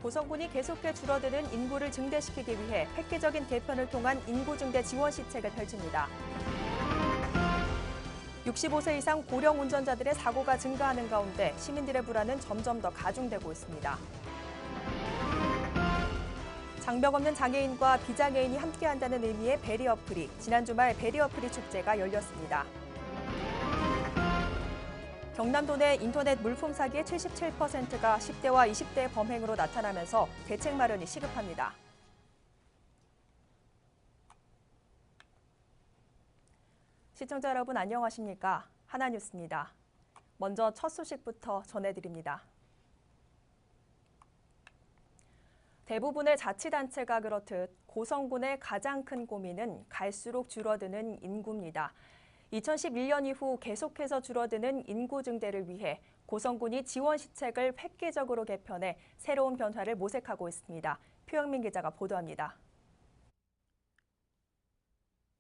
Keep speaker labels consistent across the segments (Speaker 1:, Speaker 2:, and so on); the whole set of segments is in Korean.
Speaker 1: 고성군이 계속해 줄어드는 인구를 증대시키기 위해 획기적인 개편을 통한 인구 증대 지원 시책을 펼칩니다. 65세 이상 고령 운전자들의 사고가 증가하는 가운데 시민들의 불안은 점점 더 가중되고 있습니다. 장벽 없는 장애인과 비장애인이 함께한다는 의미의 베리어프리, 지난 주말 베리어프리 축제가 열렸습니다. 경남도 내 인터넷 물품 사기의 77%가 10대와 20대 범행으로 나타나면서 대책 마련이 시급합니다. 시청자 여러분 안녕하십니까? 하나뉴스입니다. 먼저 첫 소식부터 전해드립니다. 대부분의 자치단체가 그렇듯 고성군의 가장 큰 고민은 갈수록 줄어드는 인구입니다. 2011년 이후 계속해서 줄어드는 인구 증대를 위해 고성군이 지원 시책을 획기적으로 개편해 새로운 변화를 모색하고 있습니다. 표영민 기자가 보도합니다.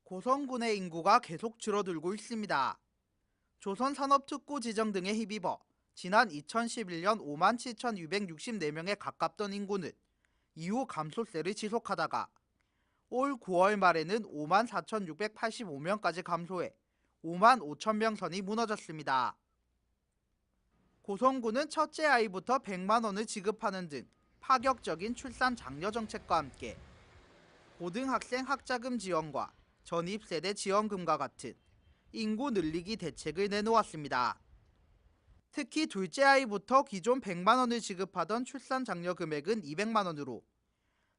Speaker 2: 고성군의 인구가 계속 줄어들고 있습니다. 조선산업특구 지정 등에 힘입어 지난 2011년 57,264명에 가깝던 인구는 이후 감소세를 지속하다가 올 9월 말에는 54,685명까지 감소해 5만 5천 명 선이 무너졌습니다. 고성군은 첫째 아이부터 100만 원을 지급하는 등 파격적인 출산 장려 정책과 함께 고등학생 학자금 지원과 전입세대 지원금과 같은 인구 늘리기 대책을 내놓았습니다. 특히 둘째 아이부터 기존 100만 원을 지급하던 출산 장려 금액은 200만 원으로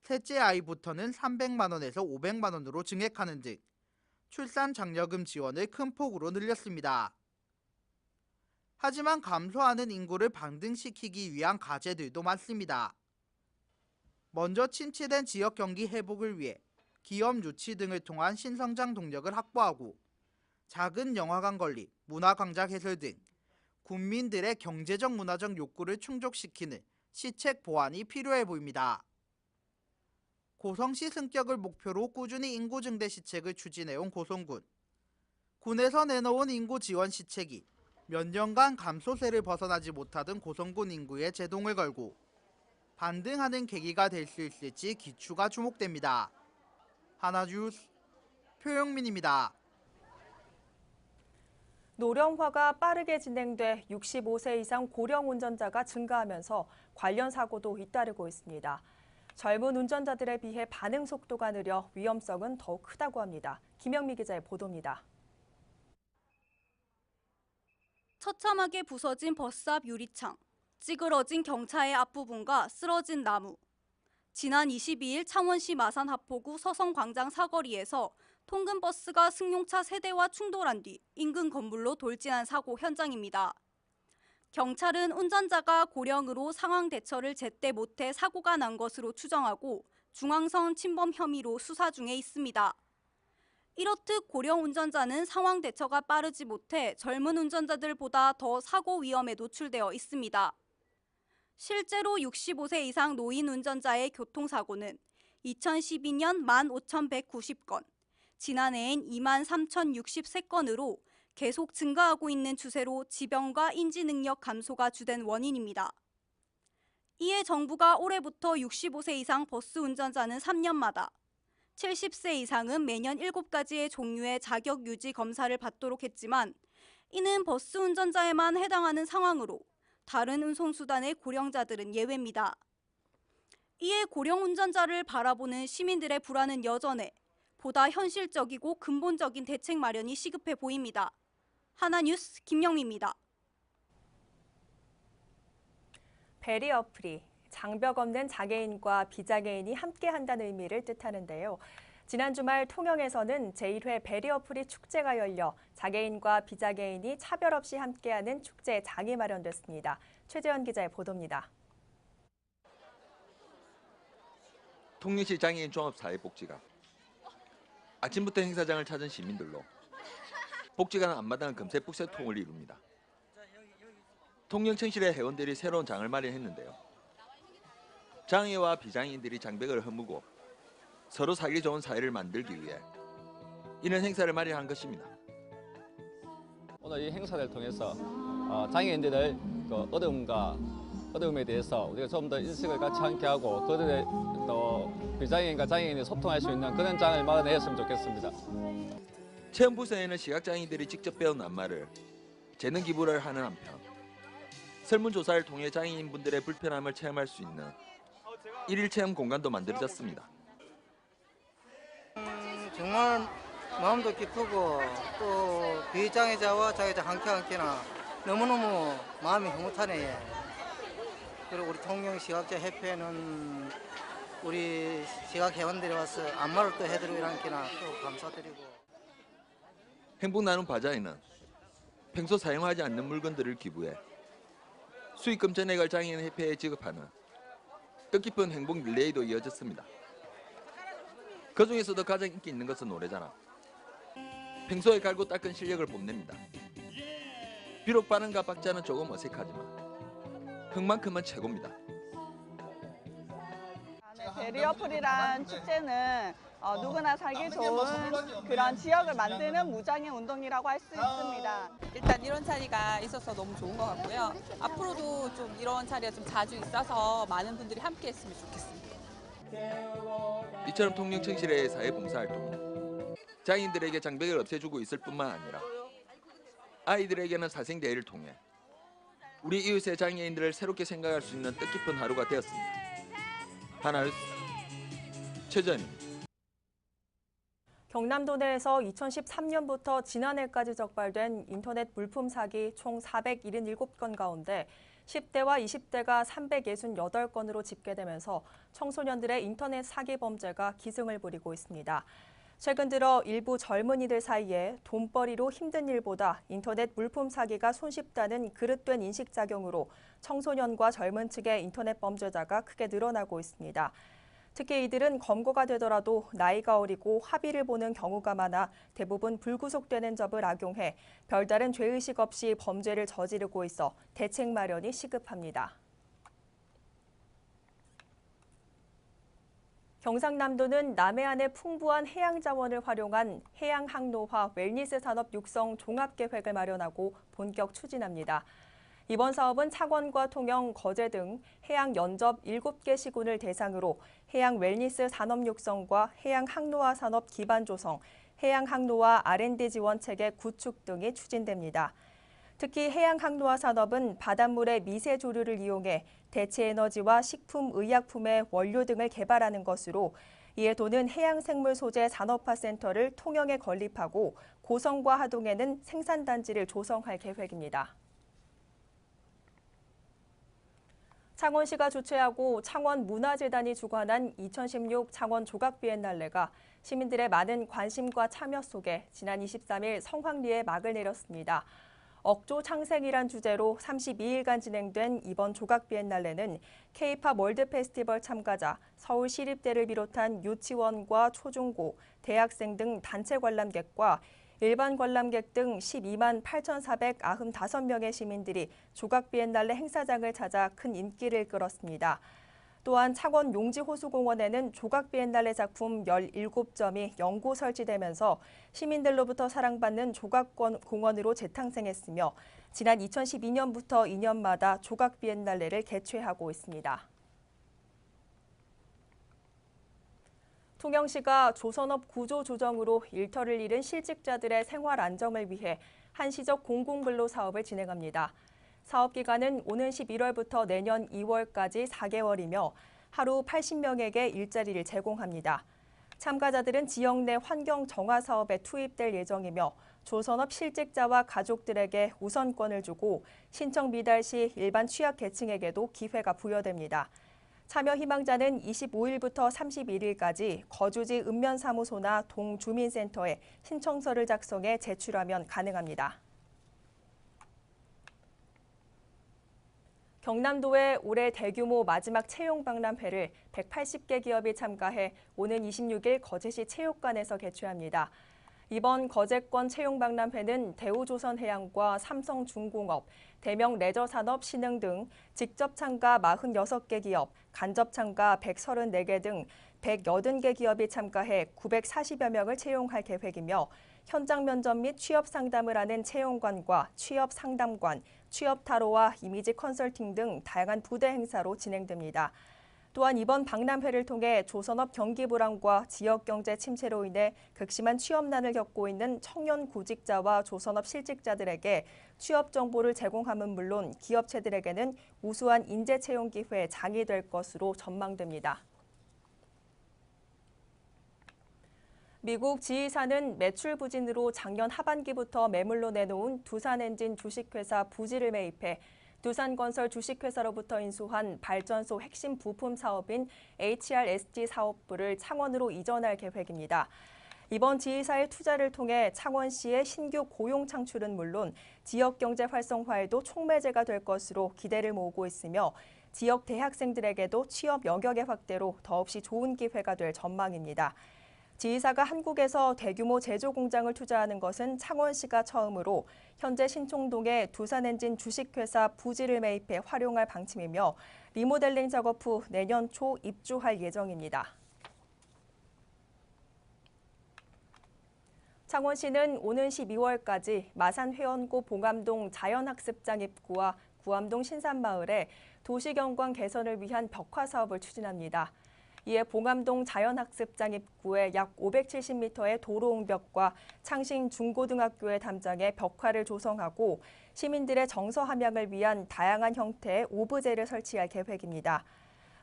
Speaker 2: 셋째 아이부터는 300만 원에서 500만 원으로 증액하는 등 출산 장려금 지원을 큰 폭으로 늘렸습니다. 하지만 감소하는 인구를 반등시키기 위한 과제들도 많습니다. 먼저 침체된 지역 경기 회복을 위해 기업 유치 등을 통한 신성장 동력을 확보하고 작은 영화관 건립, 문화광장 개설 등 국민들의 경제적 문화적 욕구를 충족시키는 시책 보완이 필요해 보입니다. 고성시 승격을 목표로 꾸준히 인구 증대 시책을 추진해온 고성군. 군에서 내놓은 인구 지원 시책이 몇 년간 감소세를 벗어나지 못하던 고성군 인구에 제동을 걸고 반등하는 계기가 될 수 있을지 기추가 주목됩니다. 하나뉴스 표영민입니다.
Speaker 1: 노령화가 빠르게 진행돼 65세 이상 고령 운전자가 증가하면서 관련 사고도 잇따르고 있습니다. 젊은 운전자들에 비해 반응 속도가 느려 위험성은 더욱 크다고 합니다. 김영미 기자의 보도입니다.
Speaker 3: 처참하게 부서진 버스 앞 유리창, 찌그러진 경차의 앞부분과 쓰러진 나무. 지난 22일 창원시 마산 하포구 서성광장 사거리에서 통근버스가 승용차 세대와 충돌한 뒤 인근 건물로 돌진한 사고 현장입니다. 경찰은 운전자가 고령으로 상황 대처를 제때 못해 사고가 난 것으로 추정하고 중앙선 침범 혐의로 수사 중에 있습니다. 이렇듯 고령 운전자는 상황 대처가 빠르지 못해 젊은 운전자들보다 더 사고 위험에 노출되어 있습니다. 실제로 65세 이상 노인 운전자의 교통사고는 2012년 15,190건, 지난해엔 23,063건으로 계속 증가하고 있는 추세로 지병과 인지능력 감소가 주된 원인입니다. 이에 정부가 올해부터 65세 이상 버스 운전자는 3년마다, 70세 이상은 매년 7가지의 종류의 자격 유지 검사를 받도록 했지만 이는 버스 운전자에만 해당하는 상황으로 다른 운송수단의 고령자들은 예외입니다. 이에 고령 운전자를 바라보는 시민들의 불안은 여전해 보다 현실적이고 근본적인 대책 마련이 시급해 보입니다. 하나뉴스 김영미입니다.
Speaker 1: 베리어프리, 장벽 없는 장애인과 비장애인이 함께한다는 의미를 뜻하는데요. 지난 주말 통영에서는 제1회 베리어프리 축제가 열려 장애인과 비장애인이 차별 없이 함께하는 축제 장이 마련됐습니다. 최재현 기자의 보도입니다.
Speaker 4: 통영시 장애인 종합사회복지관. 아침부터 행사장을 찾은 시민들로 복지관 앞마당은 금세 북새통을 이룹니다. 통영청실의 회원들이 새로운 장을 마련했는데요. 장애와 비장애인들이 장벽을 허무고 서로 살기 좋은 사회를 만들기 위해 이런 행사를 마련한 것입니다.
Speaker 5: 오늘 이 행사를 통해서 장애인들의 어려움과 어려움에 대해서 우리가 좀 더 인식을 같이 함께 하고 그들의 또 비장애인과 장애인이 소통할 수 있는 그런 장을 마련했으면 좋겠습니다.
Speaker 4: 체험 부서에는 시각장애인들이 직접 배운 낱말을 재능 기부를 하는 한편 설문조사를 통해 장애인분들의 불편함을 체험할 수 있는 일일 체험 공간도 만들어졌습니다.
Speaker 6: 정말 마음도 기쁘고 또 비장애자와 장애자 함께나 너무너무 마음이 흐뭇하네. 그리고 우리 통영시각자협회는 우리 시각회원들이 와서 안마를 또 해드리고 이러니까 또 감사드리고.
Speaker 4: 행복 나눔 바자회는 평소 사용하지 않는 물건들을 기부해 수익금 전액을 장애인협회에 지급하는 뜻깊은 행복 릴레이도 이어졌습니다. 그 중에서도 가장 인기 있는 것은 노래자랑. 평소에 갈고 닦은 실력을 뽐냅니다. 비록 발음과 박자는 조금 어색하지만 흥만큼은 최고입니다.
Speaker 7: 베리어풀이란 축제는 누구나 살기 좋은 그런 지역을 만드는 무장애 운동이라고 할 수 있습니다.
Speaker 8: 일단 이런 자리가 있어서 너무 좋은 것 같고요. 앞으로도 좀 이런 자리가 좀 자주 있어서 많은 분들이 함께 했으면 좋겠습니다.
Speaker 4: 이처럼 통영청실의 사회봉사활동은 장애인들에게 장벽을 없애주고 있을 뿐만 아니라 아이들에게는 사생대회를 통해 우리 이웃의 장애인들을 새롭게 생각할 수 있는 뜻깊은 하루가 되었습니다. 하나뉴스 최전입니다.
Speaker 1: 경남도 내에서 2013년부터 지난해까지 적발된 인터넷 물품 사기 총 477건 가운데 10대와 20대가 368건으로 집계되면서 청소년들의 인터넷 사기 범죄가 기승을 부리고 있습니다. 최근 들어 일부 젊은이들 사이에 돈벌이로 힘든 일보다 인터넷 물품 사기가 손쉽다는 그릇된 인식작용으로 청소년과 젊은 층의 인터넷 범죄자가 크게 늘어나고 있습니다. 특히 이들은 검거가 되더라도 나이가 어리고 합의를 보는 경우가 많아 대부분 불구속되는 법을 악용해 별다른 죄의식 없이 범죄를 저지르고 있어 대책 마련이 시급합니다. 경상남도는 남해안의 풍부한 해양 자원을 활용한 해양 항로화 웰니스 산업 육성 종합계획을 마련하고 본격 추진합니다. 이번 사업은 창원과 통영, 거제 등 해양 연접 7개 시군을 대상으로 해양 웰니스 산업 육성과 해양 항로화 산업 기반 조성, 해양 항로화 R&D 지원 체계 구축 등이 추진됩니다. 특히 해양 항로화 산업은 바닷물의 미세 조류를 이용해 대체 에너지와 식품, 의약품의 원료 등을 개발하는 것으로 이에 도는 해양생물 소재 산업화 센터를 통영에 건립하고 고성과 하동에는 생산단지를 조성할 계획입니다. 창원시가 주최하고 창원문화재단이 주관한 2016 창원 조각비엔날레가 시민들의 많은 관심과 참여 속에 지난 23일 성황리에 막을 내렸습니다. 억조 창생이란 주제로 32일간 진행된 이번 조각비엔날레는 K-팝 월드 페스티벌 참가자, 서울시립대를 비롯한 유치원과 초중고, 대학생 등 단체 관람객과 일반 관람객 등 12만 8,495명의 시민들이 조각비엔날레 행사장을 찾아 큰 인기를 끌었습니다. 또한 창원 용지호수공원에는 조각비엔날레 작품 17점이 연고 설치되면서 시민들로부터 사랑받는 조각공원으로 재탄생했으며 지난 2012년부터 2년마다 조각비엔날레를 개최하고 있습니다. 통영시가 조선업 구조조정으로 일터를 잃은 실직자들의 생활 안정을 위해 한시적 공공근로 사업을 진행합니다. 사업 기간은 오는 11월부터 내년 2월까지 4개월이며 하루 80명에게 일자리를 제공합니다. 참가자들은 지역 내 환경 정화 사업에 투입될 예정이며 조선업 실직자와 가족들에게 우선권을 주고 신청 미달 시 일반 취약계층에게도 기회가 부여됩니다. 참여 희망자는 25일부터 31일까지 거주지 읍면사무소나 동주민센터에 신청서를 작성해 제출하면 가능합니다. 경남도의 올해 대규모 마지막 채용박람회를 180개 기업이 참가해 오는 26일 거제시 체육관에서 개최합니다. 이번 거제권 채용박람회는 대우조선해양과 삼성중공업, 대명레저산업 신흥 등 직접 참가 46개 기업, 간접 참가 134개 등 180개 기업이 참가해 940여 명을 채용할 계획이며 현장 면접 및 취업 상담을 하는 채용관과 취업 상담관, 취업 타로와 이미지 컨설팅 등 다양한 부대 행사로 진행됩니다. 또한 이번 박람회를 통해 조선업 경기 불황과 지역 경제 침체로 인해 극심한 취업난을 겪고 있는 청년 구직자와 조선업 실직자들에게 취업 정보를 제공함은 물론 기업체들에게는 우수한 인재 채용 기회의 장이 될 것으로 전망됩니다. 미국 지휘사는 매출 부진으로 작년 하반기부터 매물로 내놓은 두산엔진 주식회사 부지를 매입해 두산건설 주식회사로부터 인수한 발전소 핵심 부품 사업인 HRSG 사업부를 창원으로 이전할 계획입니다. 이번 지휘사의 투자를 통해 창원시의 신규 고용 창출은 물론 지역 경제 활성화에도 촉매제가 될 것으로 기대를 모으고 있으며 지역 대학생들에게도 취업 영역의 확대로 더없이 좋은 기회가 될 전망입니다. 지휘사가 한국에서 대규모 제조 공장을 투자하는 것은 창원시가 처음으로 현재 신촌동에 두산엔진 주식회사 부지를 매입해 활용할 방침이며 리모델링 작업 후 내년 초 입주할 예정입니다. 창원시는 오는 12월까지 마산회원고 봉암동 자연학습장 입구와 구암동 신산마을에 도시경관 개선을 위한 벽화 사업을 추진합니다. 이에 봉암동 자연학습장 입구에 약 570m의 도로옹벽과 창신 중고등학교의 담장에 벽화를 조성하고 시민들의 정서 함양을 위한 다양한 형태의 오브제를 설치할 계획입니다.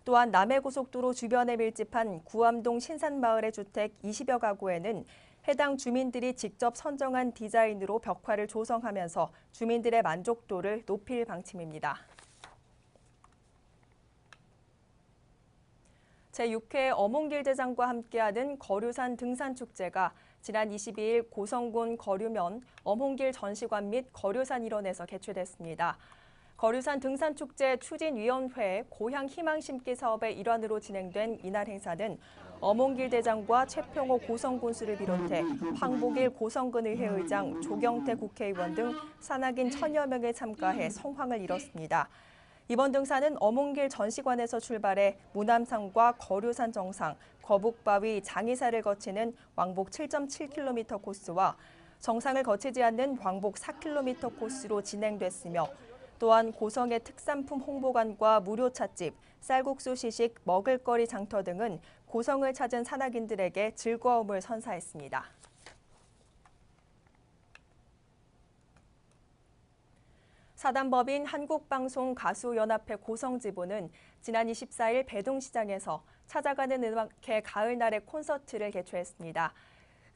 Speaker 1: 또한 남해고속도로 주변에 밀집한 구암동 신산마을의 주택 20여 가구에는 해당 주민들이 직접 선정한 디자인으로 벽화를 조성하면서 주민들의 만족도를 높일 방침입니다. 제6회 어몽길대장과 함께하는 거류산 등산축제가 지난 22일 고성군 거류면 어몽길 전시관 및 거류산 일원에서 개최됐습니다. 거류산 등산축제 추진위원회 고향 희망 심기 사업의 일환으로 진행된 이날 행사는 어몽길대장과 최평호 고성군수를 비롯해 황복일 고성군의회 의장, 조경태 국회의원 등 산악인 1000여 명이 참가해 성황을 이뤘습니다. 이번 등산은 어몽길 전시관에서 출발해 무남산과 거류산 정상, 거북바위, 장이사를 거치는 왕복 7.7km 코스와 정상을 거치지 않는 왕복 4km 코스로 진행됐으며 또한 고성의 특산품 홍보관과 무료 찻집, 쌀국수 시식, 먹을거리 장터 등은 고성을 찾은 산악인들에게 즐거움을 선사했습니다. 사단법인 한국방송가수연합회 고성지부는 지난 24일 배동시장에서 찾아가는 음악회 가을날의 콘서트를 개최했습니다.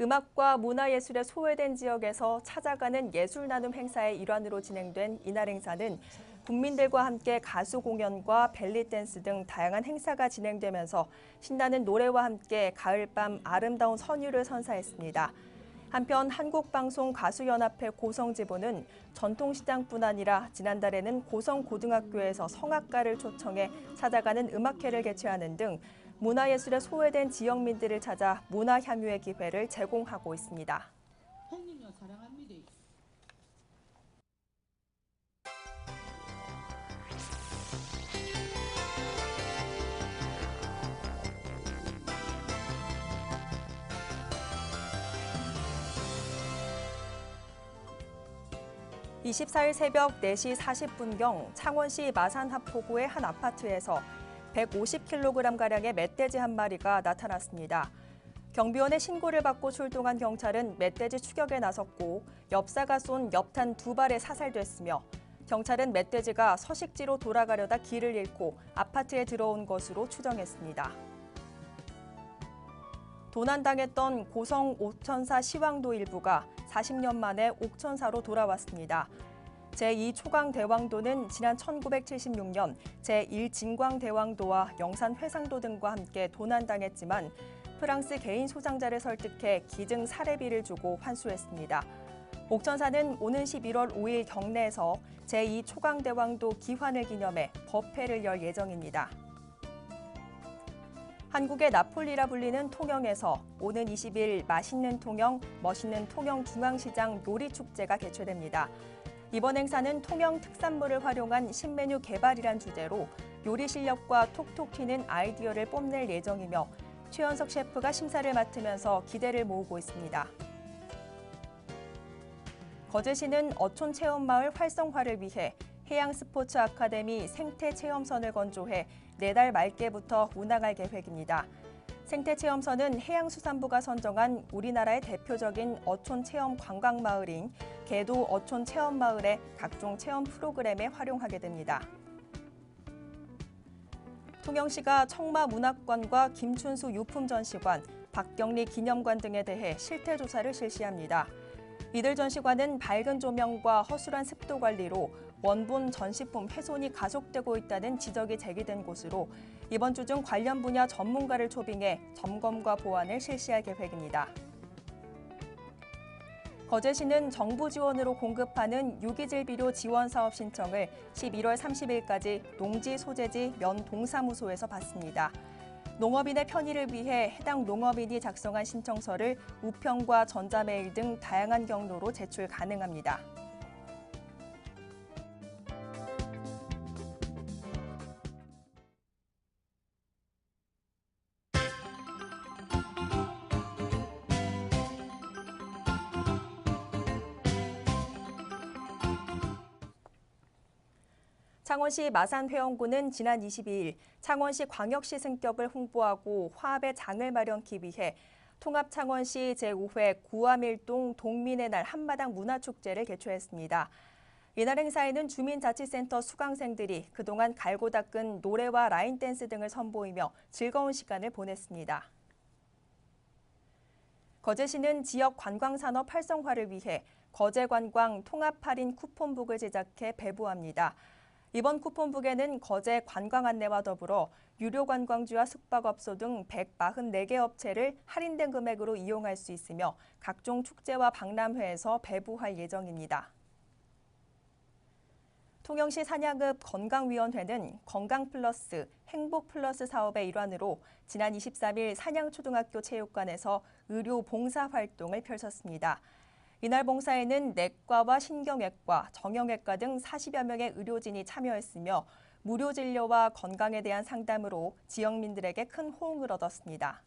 Speaker 1: 음악과 문화예술에 소외된 지역에서 찾아가는 예술나눔 행사의 일환으로 진행된 이날 행사는 국민들과 함께 가수 공연과 벨리댄스 등 다양한 행사가 진행되면서 신나는 노래와 함께 가을밤 아름다운 선율을 선사했습니다. 한편 한국방송가수연합회 고성지부는 전통시장뿐 아니라 지난달에는 고성고등학교에서 성악가를 초청해 찾아가는 음악회를 개최하는 등 문화예술에 소외된 지역민들을 찾아 문화향유의 기회를 제공하고 있습니다.
Speaker 9: 형님요 사랑합니다.
Speaker 1: (24일) 새벽 4시 40분경 창원시 마산 하포구의 한 아파트에서 150kg가량의 멧돼지 한 마리가 나타났습니다. 경비원의 신고를 받고 출동한 경찰은 멧돼지 추격에 나섰고 엽사가 쏜 엽탄 2발에 사살됐으며 경찰은 멧돼지가 서식지로 돌아가려다 길을 잃고 아파트에 들어온 것으로 추정했습니다. 도난당했던 고성 옥천사 시왕도 일부가 40년 만에 옥천사로 돌아왔습니다. 제2초강대왕도는 지난 1976년 제1진광대왕도와 영산회상도 등과 함께 도난당했지만 프랑스 개인 소장자를 설득해 기증 사례비를 주고 환수했습니다. 옥천사는 오는 11월 5일 경내에서 제2초강대왕도 기환을 기념해 법회를 열 예정입니다. 한국의 나폴리라 불리는 통영에서 오는 20일 맛있는 통영, 멋있는 통영 중앙시장 요리축제가 개최됩니다. 이번 행사는 통영 특산물을 활용한 신메뉴 개발이란 주제로 요리 실력과 톡톡 튀는 아이디어를 뽐낼 예정이며 최현석 셰프가 심사를 맡으면서 기대를 모으고 있습니다. 거제시는 어촌체험마을 활성화를 위해 해양스포츠 아카데미 생태체험선을 건조해 내달 말께부터 운항할 계획입니다. 생태체험선은 해양수산부가 선정한 우리나라의 대표적인 어촌체험 관광마을인 개도 어촌체험마을의 각종 체험 프로그램에 활용하게 됩니다. 통영시가 청마문학관과 김춘수 유품전시관, 박경리 기념관 등에 대해 실태조사를 실시합니다. 이들 전시관은 밝은 조명과 허술한 습도 관리로 원본 전시품 훼손이 가속되고 있다는 지적이 제기된 곳으로 이번 주 중 관련 분야 전문가를 초빙해 점검과 보완을 실시할 계획입니다. 거제시는 정부 지원으로 공급하는 유기질 비료 지원 사업 신청을 11월 30일까지 농지 소재지 면동사무소에서 받습니다. 농업인의 편의를 위해 해당 농업인이 작성한 신청서를 우편과 전자메일 등 다양한 경로로 제출 가능합니다. 창원시 마산회원구는 지난 22일 창원시 광역시 승격을 홍보하고 화합의 장을 마련하기 위해 통합창원시 제5회 구암일동 동민의 날 한마당 문화축제를 개최했습니다. 이날 행사에는 주민자치센터 수강생들이 그동안 갈고 닦은 노래와 라인댄스 등을 선보이며 즐거운 시간을 보냈습니다. 거제시는 지역 관광산업 활성화를 위해 거제관광 통합할인 쿠폰북을 제작해 배부합니다. 이번 쿠폰북에는 거제 관광 안내와 더불어 유료 관광지와 숙박업소 등 144개 업체를 할인된 금액으로 이용할 수 있으며 각종 축제와 박람회에서 배부할 예정입니다. 통영시 산야읍 건강위원회는 건강플러스, 행복플러스 사업의 일환으로 지난 23일 산양초등학교 체육관에서 의료 봉사 활동을 펼쳤습니다. 이날 봉사에는 내과와 신경외과, 정형외과 등 40여 명의 의료진이 참여했으며 무료 진료와 건강에 대한 상담으로 지역민들에게 큰 호응을 얻었습니다.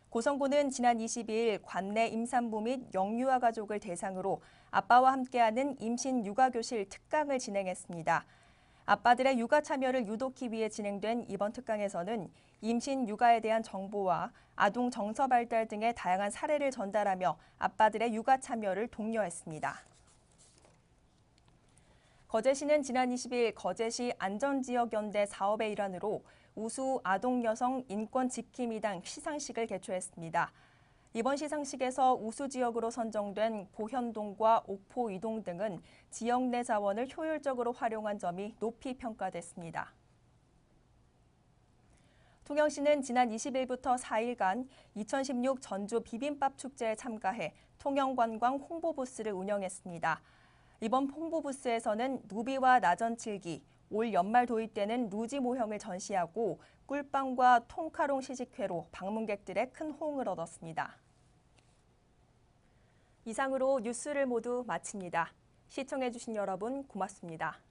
Speaker 1: 고성군은 지난 22일 관내 임산부 및 영유아 가족을 대상으로 아빠와 함께하는 임신 육아교실 특강을 진행했습니다. 아빠들의 육아 참여를 유도하기 위해 진행된 이번 특강에서는 임신 육아에 대한 정보와 아동 정서 발달 등의 다양한 사례를 전달하며 아빠들의 육아 참여를 독려했습니다. 거제시는 지난 20일 거제시 안전지역연대 사업의 일환으로 우수 아동 여성 인권 지킴이당 시상식을 개최했습니다. 이번 시상식에서 우수 지역으로 선정된 보현동과 옥포 이동 등은 지역 내 자원을 효율적으로 활용한 점이 높이 평가됐습니다. 통영시는 지난 20일부터 4일간 2016 전주 비빔밥 축제에 참가해 통영관광 홍보부스를 운영했습니다. 이번 홍보부스에서는 누비와 나전칠기, 올 연말 도입되는 루지 모형을 전시하고 꿀빵과 통카롱 시식회로 방문객들의 큰 호응을 얻었습니다. 이상으로 뉴스를 모두 마칩니다. 시청해주신 여러분 고맙습니다.